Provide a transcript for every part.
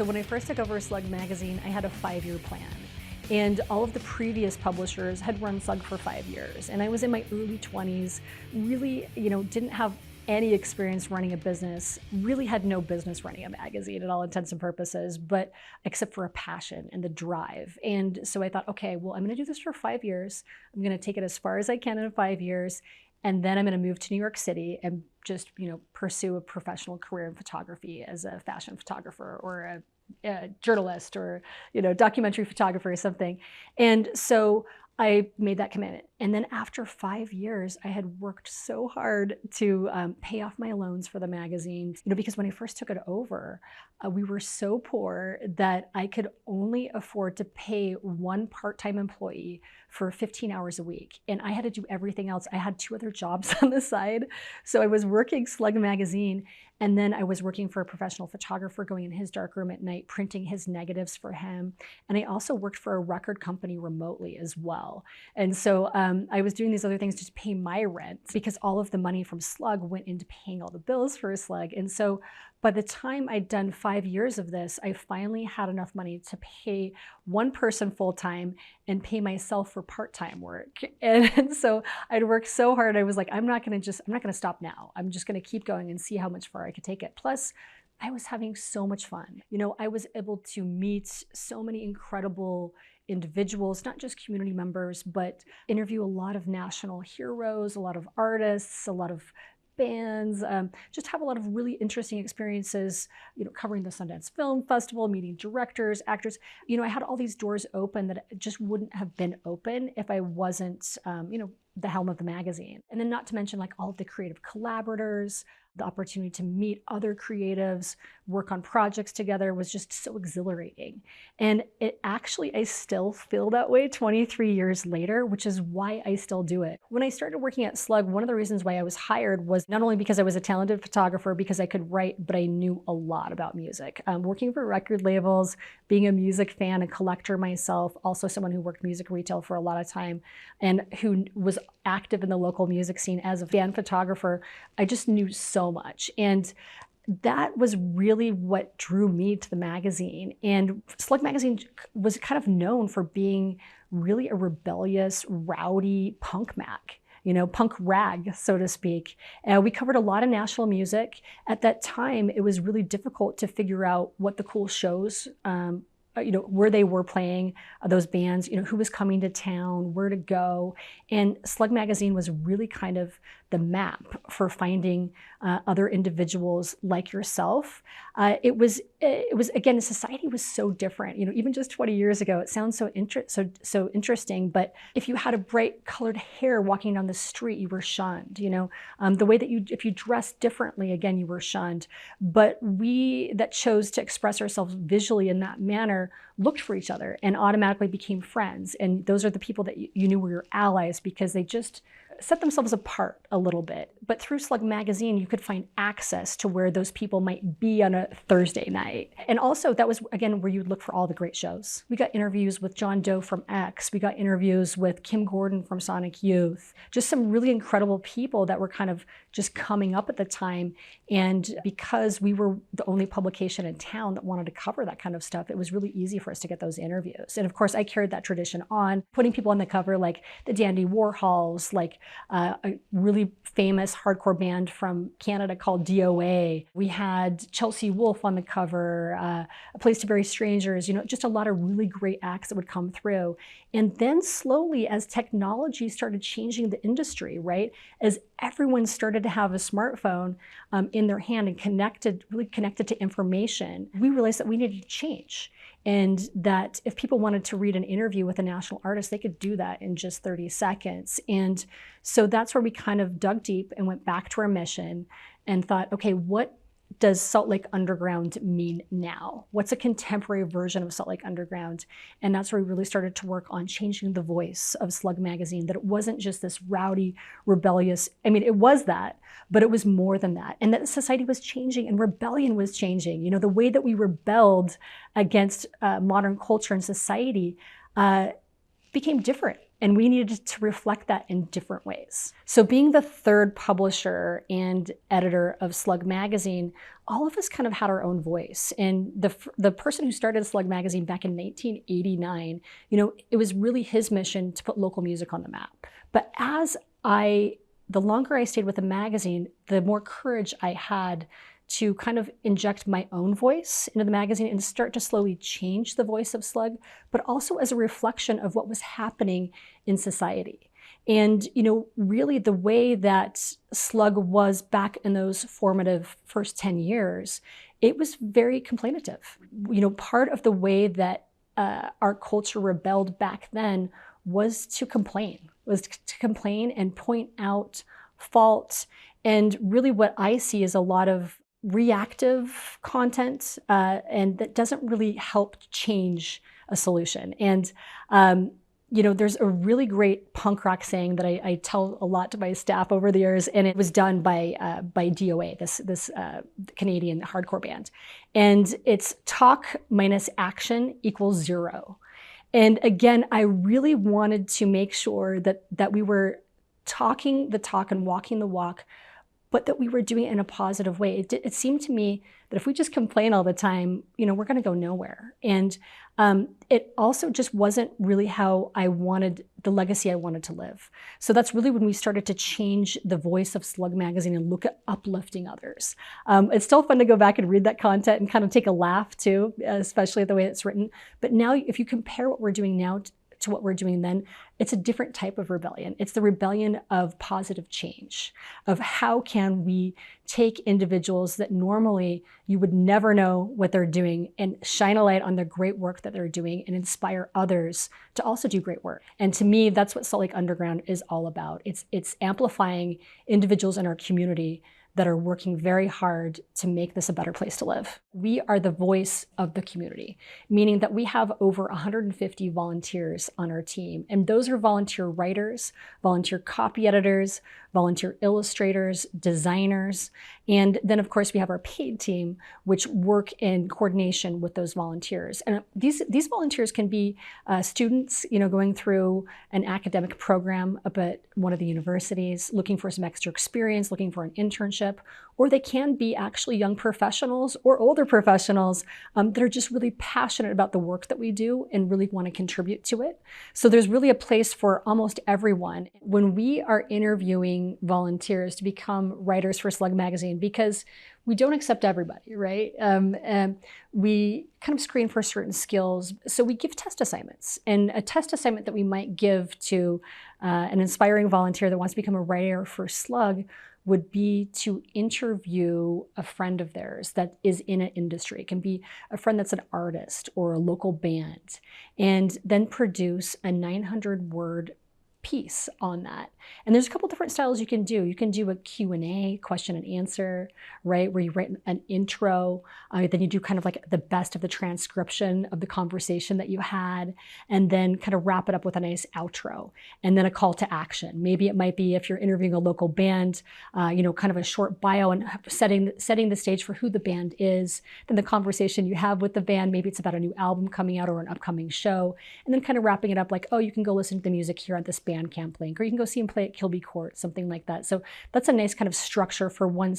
So when I first took over Slug magazine, I had a 5-year plan. And all of the previous publishers had run Slug for 5 years. And I was in my early 20s, really, didn't have any experience running a business, really had no business running a magazine at all intents and purposes, but except for a passion and the drive. And so I thought, okay, well, I'm gonna do this for 5 years. I'm gonna take it as far as I can in 5 years. And then I'm gonna move to New York City and just, pursue a professional career in photography as a fashion photographer or a journalist or documentary photographer or something. And so I made that commitment. And then after 5 years, I had worked so hard to pay off my loans for the magazine, because when I first took it over, we were so poor that I could only afford to pay one part-time employee for 15 hours a week. And I had to do everything else. I had 2 other jobs on the side. So I was working Slug magazine, and then I was working for a professional photographer, going in his darkroom at night, printing his negatives for him. And I also worked for a record company remotely as well. And so I was doing these other things just to pay my rent, because all of the money from Slug went into paying all the bills for Slug. And so by the time I'd done 5 years of this, I finally had enough money to pay one person full-time and pay myself for part-time work. And so I'd worked so hard. I was like, I'm not gonna stop now. I'm just gonna keep going and see how much far I could take it. Plus, I was having so much fun. I was able to meet so many incredible individuals, not just community members, but interview a lot of national heroes, a lot of artists, a lot of bands, just have a lot of really interesting experiences, covering the Sundance Film Festival, meeting directors, actors. I had all these doors open that just wouldn't have been open if I wasn't, the helm of the magazine. And then not to mention like all of the creative collaborators, the opportunity to meet other creatives, work on projects together was just so exhilarating. And I still feel that way 23 years later, which is why I still do it. When I started working at Slug, one of the reasons why I was hired was not only because I was a talented photographer, because I could write, but I knew a lot about music. Working for record labels, being a music fan, a collector myself, also someone who worked music retail for a lot of time, and who was active in the local music scene as a fan photographer, I just knew so much. And that was really what drew me to the magazine. And Slug magazine was kind of known for being really a rebellious, rowdy punk mag, punk rag, so to speak. We covered a lot of national music. At that time, it was really difficult to figure out what the cool shows where they were playing, those bands, who was coming to town, where to go. And Slug magazine was really kind of the map for finding other individuals like yourself. It was again, society was so different. Even just 20 years ago, it sounds so interesting. But if you had a bright colored hair walking down the street, you were shunned. The way that if you dressed differently, again, you were shunned. But we that chose to express ourselves visually in that manner looked for each other and automatically became friends. And those are the people that you knew were your allies, because they just set themselves apart a little bit. But through Slug magazine, you could find access to where those people might be on a Thursday night. And also that was, again, where you'd look for all the great shows. We got interviews with John Doe from X. We got interviews with Kim Gordon from Sonic Youth. Just some really incredible people that were kind of just coming up at the time. And because we were the only publication in town that wanted to cover that kind of stuff, it was really easy for us to get those interviews. And of course, I carried that tradition on, putting people on the cover like the Dandy Warhols, like a really famous hardcore band from Canada called DOA. We had Chelsea Wolfe on the cover, A Place to Bury Strangers, just a lot of really great acts that would come through. And then slowly, as technology started changing the industry, right, as everyone started to have a smartphone in their hand and really connected to information, we realized that we needed to change. And that if people wanted to read an interview with a national artist, they could do that in just 30 seconds. And so that's where we kind of dug deep and went back to our mission and thought, okay, what does Salt Lake Underground mean now? What's a contemporary version of Salt Lake Underground? And that's where we really started to work on changing the voice of Slug magazine, that it wasn't just this rowdy, rebellious, it was that, but it was more than that. And that society was changing and rebellion was changing. The way that we rebelled against modern culture and society became different. And we needed to reflect that in different ways. So being the third publisher and editor of Slug Magazine, all of us kind of had our own voice. And the person who started Slug Magazine back in 1989, it was really his mission to put local music on the map. But the longer I stayed with the magazine, the more courage I had to kind of inject my own voice into the magazine and start to slowly change the voice of Slug, but also as a reflection of what was happening in society. And, really the way that Slug was back in those formative first 10 years, it was very complainative. Part of the way that our culture rebelled back then was to complain and point out fault. And really what I see is a lot of reactive content, and that doesn't really help change a solution. And, there's a really great punk rock saying that I tell a lot to my staff over the years, and it was done by DOA, this Canadian hardcore band. And it's talk minus action equals zero. And again, I really wanted to make sure that we were talking the talk and walking the walk, but that we were doing it in a positive way. It seemed to me that if we just complain all the time, we're going to go nowhere. And it also just wasn't really how I wanted, the legacy I wanted to live. So that's really when we started to change the voice of Slug Magazine and look at uplifting others. It's still fun to go back and read that content and kind of take a laugh too, especially at the way it's written. But now if you compare what we're doing now to what we're doing then, it's a different type of rebellion. It's the rebellion of positive change, of how can we take individuals that normally you would never know what they're doing and shine a light on the great work that they're doing and inspire others to also do great work. And to me, that's what Salt Lake Underground is all about. It's amplifying individuals in our community that are working very hard to make this a better place to live. We are the voice of the community, meaning that we have over 150 volunteers on our team. And those are volunteer writers, volunteer copy editors, volunteer illustrators, designers. And then of course we have our paid team, which work in coordination with those volunteers. And these volunteers can be students, going through an academic program up at one of the universities, looking for some extra experience, looking for an internship, or they can be actually young professionals or older professionals that are just really passionate about the work that we do and really want to contribute to it. So there's really a place for almost everyone. When we are interviewing volunteers to become writers for Slug Magazine, because we don't accept everybody, right? We kind of screen for certain skills. So we give test assignments. And a test assignment that we might give to an inspiring volunteer that wants to become a writer for Slug would be to interview a friend of theirs that is in an industry. It can be a friend that's an artist or a local band, and then produce a 900-word piece on that. And there's a couple different styles you can do. You can do a Q&A, question and answer, right? Where you write an intro, then you do kind of like the best of the transcription of the conversation that you had, and then kind of wrap it up with a nice outro, and then a call to action. Maybe it might be, if you're interviewing a local band, kind of a short bio and setting the stage for who the band is, then the conversation you have with the band, maybe it's about a new album coming out or an upcoming show, and then kind of wrapping it up like, oh, you can go listen to the music here at this Bandcamp link, or you can go see him play at Kilby Court, something like that. So that's a nice kind of structure for one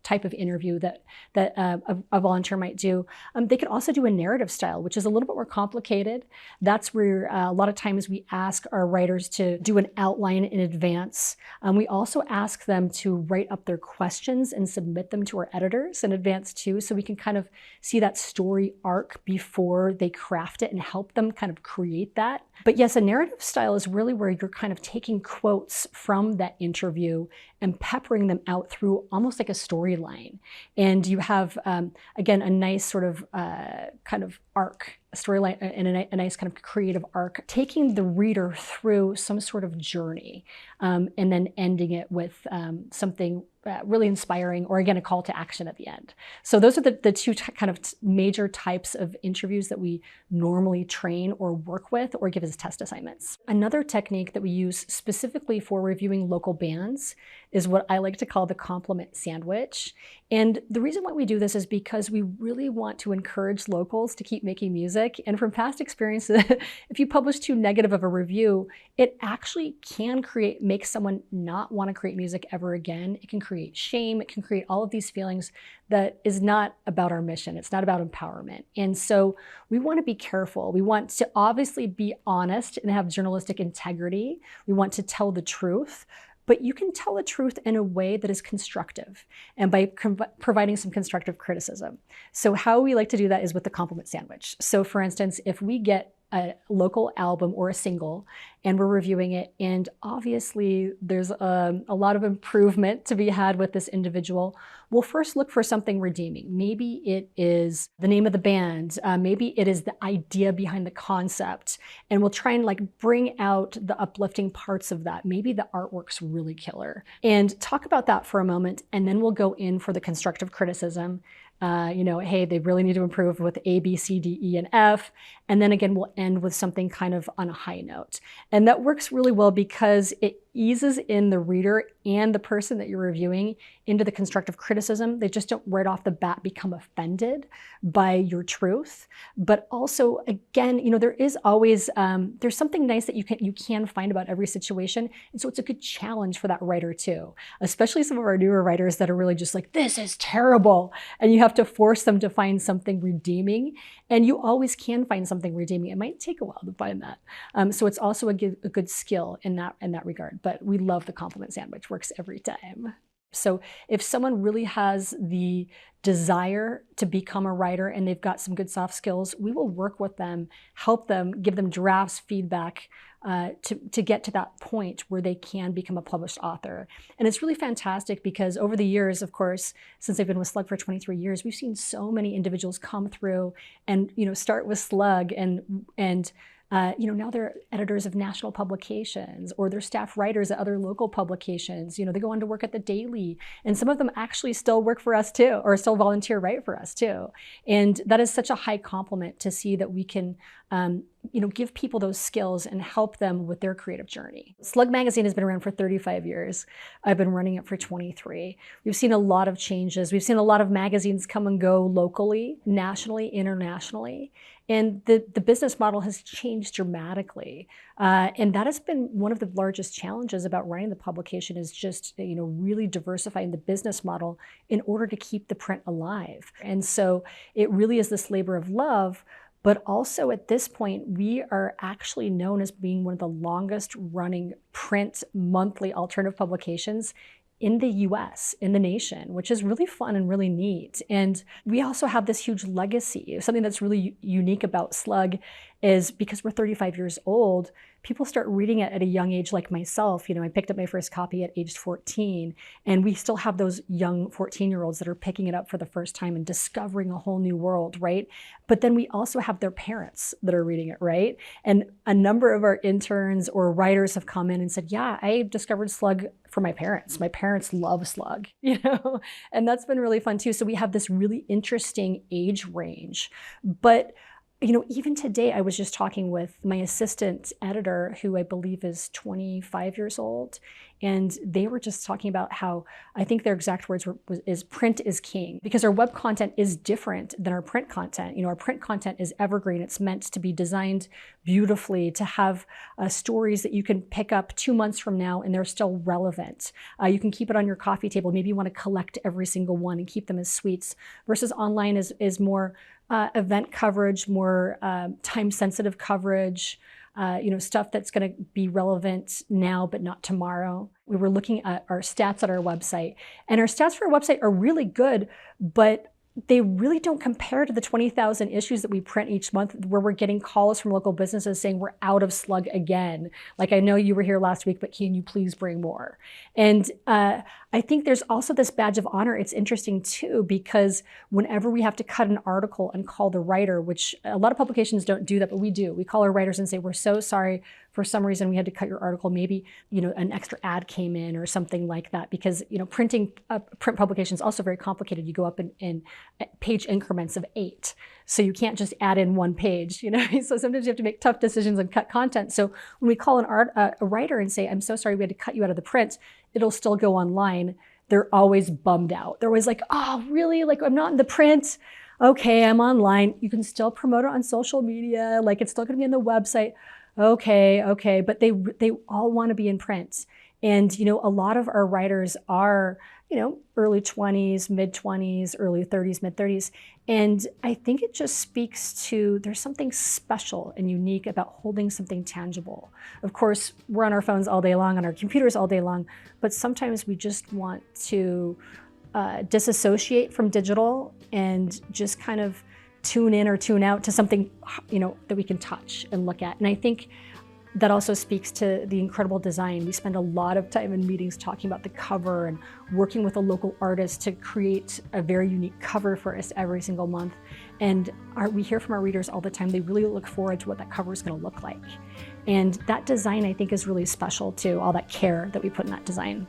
type of interview that a volunteer might do. They could also do a narrative style, which is a little bit more complicated. That's where a lot of times we ask our writers to do an outline in advance. We also ask them to write up their questions and submit them to our editors in advance too, so we can kind of see that story arc before they craft it and help them kind of create that. But yes, a narrative style is really where you're kind of taking quotes from that interview and peppering them out through almost like a storyline. And you have, again, a nice sort of kind of arc, a storyline, and a nice kind of creative arc, taking the reader through some sort of journey, and then ending it with something really inspiring, or again, a call to action at the end. So those are the two kind of major types of interviews that we normally train or work with or give as test assignments. Another technique that we use specifically for reviewing local bands is what I like to call the compliment sandwich. And the reason why we do this is because we really want to encourage locals to keep making music. And from past experiences, if you publish too negative of a review, it actually can make someone not want to create music ever again. It can create shame. It can create all of these feelings that is not about our mission. It's not about empowerment. And so we want to be careful. We want to obviously be honest and have journalistic integrity. We want to tell the truth. But you can tell the truth in a way that is constructive and by providing some constructive criticism. So how we like to do that is with the compliment sandwich. So for instance, if we get a local album or a single and we're reviewing it, and obviously there's a lot of improvement to be had with this individual, we'll first look for something redeeming. Maybe it is the name of the band, maybe it is the idea behind the concept, and we'll try and bring out the uplifting parts of that. Maybe the artwork's really killer, and talk about that for a moment, and then we'll go in for the constructive criticism. Hey, they really need to improve with A, B, C, D, E, and F. And then again, we'll end with something kind of on a high note. And that works really well because it eases in the reader and the person that you're reviewing into the constructive criticism. They just don't right off the bat become offended by your truth. But also, again, there is always, there's something nice that you can find about every situation. And so it's a good challenge for that writer too, especially some of our newer writers that are really just like, this is terrible. And you have to force them to find something redeeming. And you always can find something redeeming. It might take a while to find that. So it's also a good skill in that regard. But we love the compliment sandwich, works every time. So if someone really has the desire to become a writer and they've got some good soft skills, we will work with them, help them, give them drafts, feedback to get to that point where they can become a published author. And it's really fantastic because over the years, of course, since I've been with Slug for 23 years, we've seen so many individuals come through and start with Slug and now they're editors of national publications, or they're staff writers at other local publications. They go on to work at the Daily, and some of them actually still work for us too, or still volunteer write for us too. And that is such a high compliment to see that we can give people those skills and help them with their creative journey. Slug Magazine has been around for 35 years. I've been running it for 23. We've seen a lot of changes. We've seen a lot of magazines come and go locally, nationally, internationally. And the business model has changed dramatically. And that has been one of the largest challenges about running the publication, is just really diversifying the business model in order to keep the print alive. And so it really is this labor of love. But also at this point, we are actually known as being one of the longest running print monthly alternative publications in the US, in the nation, which is really fun and really neat. And we also have this huge legacy. Something that's really unique about Slug is because we're 35 years old, people start reading it at a young age like myself. I picked up my first copy at age 14, and we still have those young 14-year-olds that are picking it up for the first time and discovering a whole new world, right? But then we also have their parents that are reading it, right? And a number of our interns or writers have come in and said, yeah, I discovered Slug for my parents. My parents love Slug, and that's been really fun too. So we have this really interesting age range. But even today, I was just talking with my assistant editor, who I believe is 25 years old, and they were just talking about how, I think their exact words is print is king, because our web content is different than our print content. Our print content is evergreen. It's meant to be designed beautifully, to have stories that you can pick up 2 months from now and they're still relevant. You can keep it on your coffee table. Maybe you want to collect every single one and keep them as suites, versus online is more event coverage, more time-sensitive coverage, stuff that's going to be relevant now but not tomorrow. We were looking at our stats at our website, and our stats for our website are really good, but they really don't compare to the 20,000 issues that we print each month, where we're getting calls from local businesses saying we're out of Slug again. Like, I know you were here last week, but can you please bring more? And I think there's also this badge of honor. It's interesting too, because whenever we have to cut an article and call the writer, which a lot of publications don't do that, but we do. We call our writers and say, we're so sorry for some reason we had to cut your article, maybe, an extra ad came in or something like that, because, print publication is also very complicated. You go up in page increments of 8. So you can't just add in one page, so sometimes you have to make tough decisions and cut content. So when we call a writer and say, I'm so sorry, we had to cut you out of the print, it'll still go online. They're always bummed out. They're always like, oh, really? Like, I'm not in the print. Okay, I'm online. You can still promote it on social media. Like, it's still going to be on the website. Okay. But they all want to be in print. And, a lot of our writers are, early 20s, mid 20s, early 30s, mid 30s. And I think it just speaks to, there's something special and unique about holding something tangible. Of course, we're on our phones all day long, on our computers all day long, but sometimes we just want to disassociate from digital and just kind of tune in or tune out to something, that we can touch and look at. And I think that also speaks to the incredible design. We spend a lot of time in meetings talking about the cover and working with a local artist to create a very unique cover for us every single month. And we hear from our readers all the time, they really look forward to what that cover is going to look like. And that design, I think, is really special too, all that care that we put in that design.